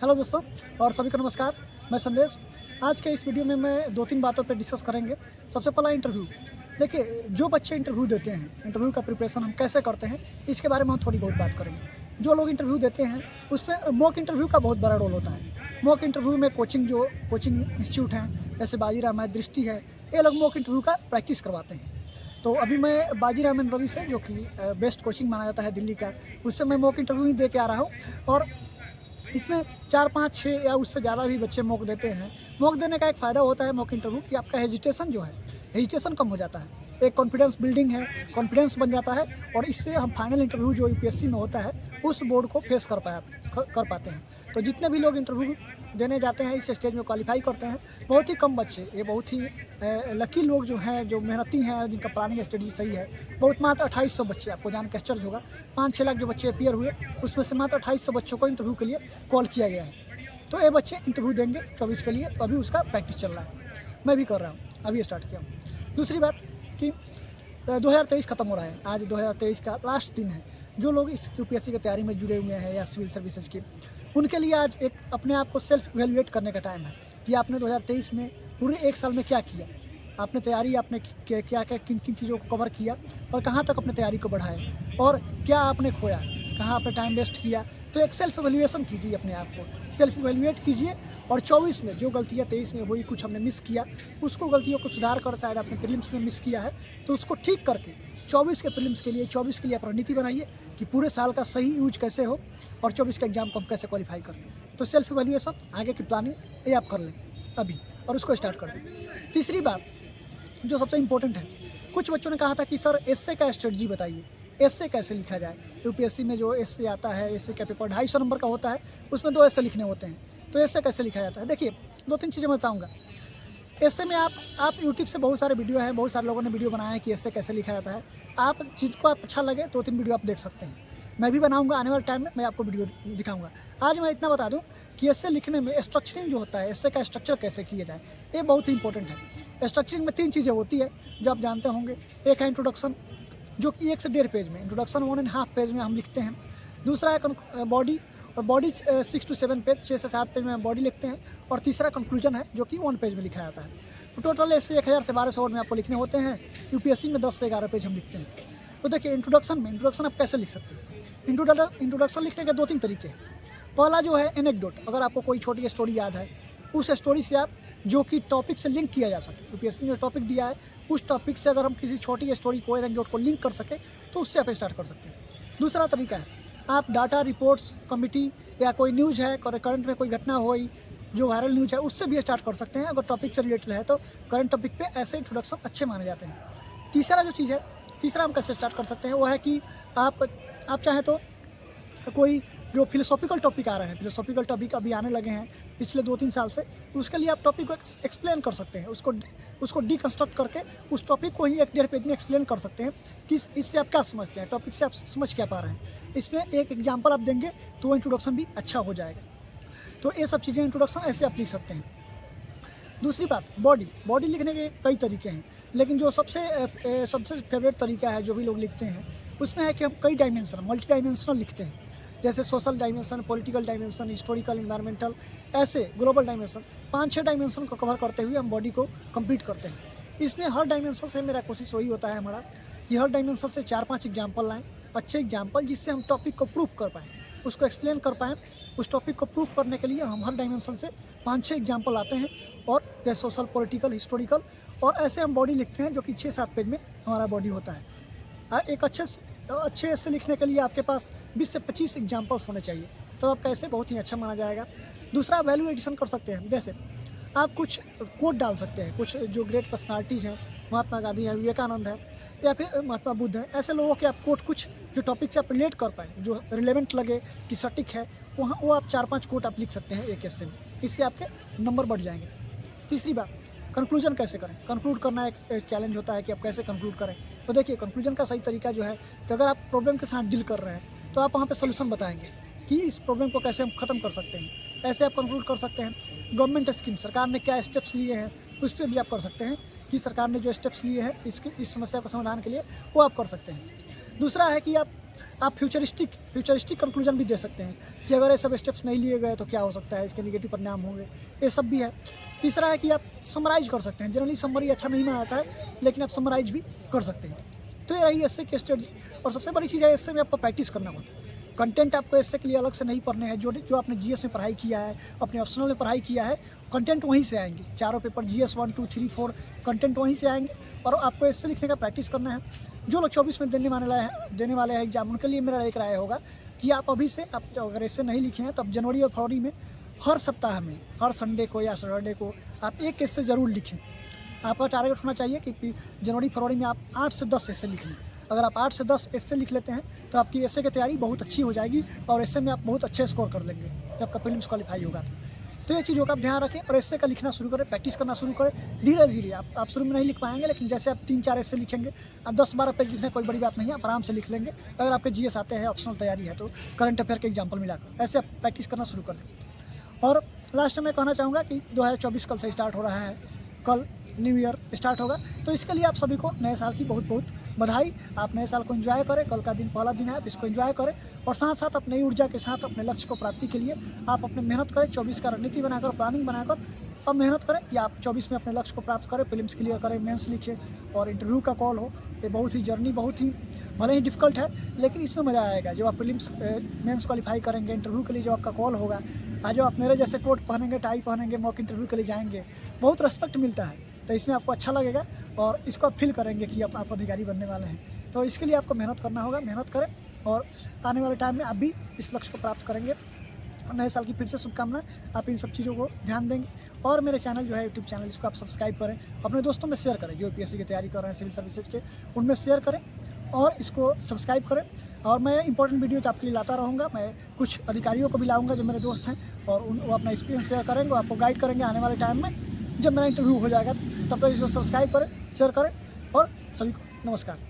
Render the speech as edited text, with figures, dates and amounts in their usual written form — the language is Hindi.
हेलो दोस्तों और सभी को नमस्कार। मैं संदेश। आज के इस वीडियो में मैं 2-3 बातों पे डिस्कस करेंगे। सबसे पहला इंटरव्यू। देखिए, जो बच्चे इंटरव्यू देते हैं, इंटरव्यू का प्रिपरेशन हम कैसे करते हैं, इसके बारे में हम थोड़ी बहुत बात करेंगे। जो लोग इंटरव्यू देते हैं, उसमें मॉक इंटरव्यू का बहुत बड़ा रोल होता है। मॉक इंटरव्यू में कोचिंग इंस्टीट्यूट हैं, जैसे बाजीराम है, दृष्टि है, ये लोग मॉक इंटरव्यू का प्रैक्टिस करवाते हैं। तो अभी मैं बाजीराम एंड रवि से, जो कि बेस्ट कोचिंग माना जाता है दिल्ली का, उससे मैं मॉक इंटरव्यू ही दे के आ रहा हूँ। और इसमें 4, 5, 6 या उससे ज़्यादा भी बच्चे मॉक देते हैं। मॉक देने का एक फ़ायदा होता है मॉक इंटरव्यू कि आपका हेजिटेशन जो है, हेजिटेशन कम हो जाता है। एक कॉन्फिडेंस बिल्डिंग है, कॉन्फिडेंस बन जाता है और इससे हम फाइनल इंटरव्यू जो यूपीएससी में होता है, उस बोर्ड को फेस कर पाते हैं। तो जितने भी लोग इंटरव्यू देने जाते हैं, इस स्टेज में क्वालिफाई करते हैं, बहुत ही कम बच्चे, ये बहुत ही लकी लोग जो हैं, जो मेहनती हैं, जिनका प्लानिंग स्ट्रेटजी सही है। बहुत मात्र 2800 बच्चे, आपको जान के आश्चर्य होगा, 5-6 लाख जो बच्चे अपियर हुए, उसमें से मात्र 2800 बच्चों को इंटरव्यू के लिए कॉल किया गया है। तो ये बच्चे इंटरव्यू देंगे 24 के लिए। तो अभी उसका प्रैक्टिस चल रहा है, मैं भी कर रहा हूँ, अभी स्टार्ट किया हूँ। दूसरी बात कि 2023 ख़त्म हो रहा है, आज 2023 का लास्ट दिन है। जो लोग इस यूपीएससी की तैयारी में जुड़े हुए हैं या सिविल सर्विसेज की, उनके लिए आज एक अपने आप को सेल्फ इवैल्यूएट करने का टाइम है कि आपने 2023 में पूरे 1 साल में क्या किया, आपने तैयारी, आपने क्या क्या किन किन चीज़ों को कवर किया और कहाँ तक अपने तैयारी को बढ़ाया और क्या आपने खोया, कहाँ आपने टाइम वेस्ट किया। तो एक सेल्फ इवैल्यूएशन कीजिए, अपने आप को सेल्फ इवैल्यूएट कीजिए। और 24 में जो गलतियाँ 23 में हुई, कुछ हमने मिस किया, उसको गलतियों को सुधार कर, शायद आपने प्रीलिम्स में मिस किया है तो उसको ठीक करके 24 के प्रीलिम्स के लिए, 24 के लिए आप रणनीति बनाइए कि पूरे साल का सही यूज कैसे हो और 24 के एग्जाम को हम कैसे क्वालिफाई करें। तो सेल्फ इवैल्यूएशन, आगे की प्लानिंग, ये आप कर लें अभी और उसको स्टार्ट कर दें। तीसरी बात जो सबसे इम्पोर्टेंट है, कुछ बच्चों ने कहा था कि सर एस्से का स्ट्रेटजी बताइए, एस्से कैसे लिखा जाए। यूपीएससी में जो एस्से आता है, एस्से का पेपर 250 नंबर का होता है, उसमें 2 एस्से लिखने होते हैं। तो एस्से कैसे लिखा जाता है, देखिए 2-3 चीज़ें मैं बताऊँगा। एस्से में आप यूट्यूब से बहुत सारे वीडियो हैं, बहुत सारे लोगों ने वीडियो बनाया है कि एस्से कैसे लिखा जाता है। आप जिसको आप अच्छा लगे 2-3 वीडियो आप देख सकते हैं। मैं भी बनाऊँगा, आने वाले टाइम में मैं आपको वीडियो दिखाऊँगा। आज मैं इतना बता दूँ कि एस्से लिखने में स्ट्रक्चरिंग जो होता है, एस्से का स्ट्रक्चर कैसे किया जाए, ये बहुत ही इंपॉर्टेंट है। स्ट्रक्चरिंग में 3 चीज़ें होती है जो आप जानते होंगे। एक है इंट्रोडक्शन, जो कि 1 से 1.5 पेज में, इंट्रोडक्शन 1.5 पेज में हम लिखते हैं। दूसरा है बॉडी, और बॉडी 6 to 7 पेज, 6 से 7 पेज में बॉडी लिखते हैं। और तीसरा कंक्लूजन है, जो कि 1 पेज में लिखा जाता है। तो टोटल ऐसे 1000 से 1200 वर्ड में आपको लिखने होते हैं। यूपीएससी में 10 से 11 पेज हम लिखते हैं। तो देखिए, इंट्रोडक्शन आप कैसे लिख सकते हैं। इंट्रोडक्शन लिखने के 2-3 तरीके हैं। पहला जो है एनेक्डोट, अगर आपको कोई छोटी स्टोरी याद है, उस स्टोरी से आप, जो कि टॉपिक से लिंक किया जा सके, यूपीएससी ने टॉपिक दिया है, उस टॉपिक से अगर हम किसी छोटी स्टोरी को, एनेक्डोट को लिंक कर सके, तो उससे आप स्टार्ट कर सकते हैं। दूसरा तरीका है, आप डाटा, रिपोर्ट्स, कमिटी या कोई न्यूज़ है, करंट में कोई घटना हुई जो वायरल न्यूज़ है, उससे भी स्टार्ट कर सकते हैं। अगर टॉपिक से रिलेटेड है तो करंट टॉपिक पे ऐसे इंट्रोडक्शन अच्छे माने जाते हैं। तीसरा जो चीज़ है, तीसरा हम कैसे स्टार्ट कर सकते हैं, वो है कि आप चाहें तो कोई जो फिलोसॉफिकल टॉपिक आ रहे हैं, फिलोसॉफिकल टॉपिक अभी आने लगे हैं पिछले 2-3 साल से, उसके लिए आप टॉपिक को एक्सप्लेन कर सकते हैं। उसको डिकंस्ट्रक्ट करके उस टॉपिक को ही 1-1.5 पेज में एक्सप्लेन कर सकते हैं कि इससे आप क्या समझते हैं, टॉपिक से आप समझ क्या पा रहे हैं। इसमें एक एग्जाम्पल आप देंगे तो वो इंट्रोडक्शन भी अच्छा हो जाएगा। तो ये सब चीज़ें इंट्रोडक्शन ऐसे आप लिख सकते हैं। दूसरी बात, बॉडी लिखने के कई तरीके हैं, लेकिन जो सबसे फेवरेट तरीका है जो भी लोग लिखते हैं, उसमें है कि हम कई डायमेंशन, मल्टी डायमेंशनल लिखते हैं। जैसे social dimension, political dimension, historical, environmental, ऐसे ग्लोबल डायमेंशन, 5-6 डायमेंशन को कवर करते हुए हम बॉडी को कंप्लीट करते हैं। इसमें हर डायमेंशन से मेरा कोशिश वही होता है हमारा कि हर डायमेंशन से 4-5 एग्जाम्पल लाएँ, अच्छे एग्जाम्पल, जिससे हम टॉपिक को प्रूफ कर पाएँ, उसको एक्सप्लेन कर पाएँ। उस टॉपिक को प्रूफ करने के लिए हम हर डायमेंशन से 5-6 एग्जाम्पल आते हैं, और जैसे सोशल, पॉलिटिकल, हिस्टोरिकल, और ऐसे हम बॉडी लिखते हैं जो कि 6-7 पेज में हमारा बॉडी होता है। एक अच्छे से लिखने के लिए आपके पास 20 से 25 एग्जाम्पल्स होने चाहिए, तो आपका ऐसे बहुत ही अच्छा माना जाएगा। दूसरा, वैल्यू एडिशन कर सकते हैं। जैसे आप कुछ कोट डाल सकते हैं, कुछ जो ग्रेट पर्सनालिटीज़ हैं, महात्मा गांधी हैं, विवेकानंद हैं, या फिर महात्मा बुद्ध हैं, ऐसे लोगों के आप कोट, कुछ जो टॉपिक से आप रिलेट कर पाएँ, जो रिलेवेंट लगे कि सटीक है, वहाँ वो आप 4-5 कोट आप लिख सकते हैं एक एस्से में। इससे आपके नंबर बढ़ जाएंगे। तीसरी बात, कंक्लूजन कैसे करें। कंक्लूड करना एक चैलेंज होता है कि आप कैसे कंक्लूड करें। तो देखिए, कंक्लूजन का सही तरीका जो है कि अगर आप प्रॉब्लम के साथ डील कर रहे हैं, तो आप वहाँ पे सॉल्यूशन बताएंगे कि इस प्रॉब्लम को कैसे हम ख़त्म कर सकते हैं। ऐसे आप कंक्लूड कर सकते हैं। गवर्नमेंट स्कीम, सरकार ने क्या स्टेप्स लिए हैं, उस पर भी आप कर सकते हैं कि सरकार ने जो स्टेप्स लिए हैं इस समस्या को समाधान के लिए, वो आप कर सकते हैं। दूसरा है कि आप आप फ्यूचरिस्टिक कंक्लूजन भी दे सकते हैं कि अगर ये सब स्टेप्स नहीं लिए गए तो क्या हो सकता है, इसके नेगेटिव परिणाम होंगे, ये सब भी है। तीसरा है कि आप समराइज कर सकते हैं। जनरली समरी अच्छा नहीं बनाता है, लेकिन आप समराइज भी कर सकते हैं। तो ये रही एस्से की स्ट्रेटजी। और सबसे बड़ी चीज़ है, एस्से में आपको प्रैक्टिस करना होता है। कंटेंट आपको एस्से के लिए अलग से नहीं पढ़ने हैं। जो आपने जीएस में पढ़ाई किया है, अपने ऑप्शनल में पढ़ाई किया है, कंटेंट वहीं से आएंगे। चारों पेपर जीएस 1, 2, 3, 4 कंटेंट वहीं से आएंगे और आपको एस्से लिखने का प्रैक्टिस करना है। जो लोग 24 में देने वाले हैं एग्जाम, उनके लिए मेरा एक राय होगा कि आप अभी से, आप अगर एस्से नहीं लिखे हैं तो आप जनवरी और फरवरी में हर सप्ताह में, हर संडे को या सैटरडे को आप एक एस्से ज़रूर लिखें। आपका टारगेट होना चाहिए कि जनवरी फरवरी में आप 8 से 10 एस्से लिख लें। अगर आप 8 से 10 एस्से लिख लेते हैं तो आपकी एस्से की तैयारी बहुत अच्छी हो जाएगी और एस्से में आप बहुत अच्छे स्कोर कर लेंगे जब आपका प्रीलिम्स क्वालिफाई होगा। तो ये चीज़ों का आप ध्यान रखें और एस्से का लिखना शुरू करें, प्रैक्टिस करना शुरू करें। धीरे धीरे आप शुरू में नहीं लिख पाएंगे, लेकिन जैसे आप 3-4 एस्से लिखेंगे, 10-12 पेज लिखना कोई बड़ी बात नहीं है, आप आराम से लिख लेंगे। अगर आपके जीएस आते हैं, ऑप्शनल तैयारी है, तो करंट अफेयर के एग्जाम्पल मिलाकर ऐसे आप प्रैक्टिस करना शुरू कर दें। और लास्ट में मैं कहना चाहूँगा कि 2024 कल से स्टार्ट हो रहा है, कल न्यू ईयर स्टार्ट होगा। तो इसके लिए आप सभी को नए साल की बहुत बहुत बधाई। आप नए साल को एंजॉय करें। कल का दिन पहला दिन है, आप इसको एंजॉय करें और साथ साथ अपनी नई ऊर्जा के साथ अपने लक्ष्य को प्राप्ति के लिए आप अपने मेहनत करें। 24 का रणनीति बनाकर, प्लानिंग बनाकर अब मेहनत करें कि आप 24 में अपने लक्ष्य को प्राप्त करें, प्रीलिम्स क्लियर करें, मेंस लिखें और इंटरव्यू का कॉल हो। ये बहुत ही जर्नी बहुत ही भले ही डिफ़िकल्ट है, लेकिन इसमें मज़ा आएगा। जब आप प्रीलिम्स मेंस क्वालिफाई करेंगे, इंटरव्यू के लिए जब आपका कॉल होगा, आज जब आप मेरे जैसे कोट पहनेंगे, टाई पहनेंगे, मॉक इंटरव्यू के लिए जाएंगे, बहुत रिस्पेक्ट मिलता है। तो इसमें आपको अच्छा लगेगा और इसको आप फील करेंगे कि आप अधिकारी बनने वाले हैं। तो इसके लिए आपको मेहनत करना होगा। मेहनत करें और आने वाले टाइम में आप भी इस लक्ष्य को प्राप्त करेंगे। नए साल की फिर से शुभकामनाएं। आप इन सब चीज़ों को ध्यान देंगे और मेरे चैनल जो है यूट्यूब चैनल, इसको आप सब्सक्राइब करें, अपने दोस्तों में शेयर करें जो यूपीएससी की तैयारी कर रहे हैं, सिविल सर्विसेज के, उनमें शेयर करें और इसको सब्सक्राइब करें। और मैं इंपॉर्टेंट वीडियोज आपके लिए लाता रहूँगा। मैं कुछ अधिकारियों को भी लाऊँगा जो मेरे दोस्त हैं और वो अपना एक्सपीरियंस शेयर करेंगे, आपको गाइड करेंगे आने वाले टाइम में जब मेरा इंटरव्यू हो जाएगा। तब तक इसको सब्सक्राइब करें, शेयर करें और सभी को नमस्कार।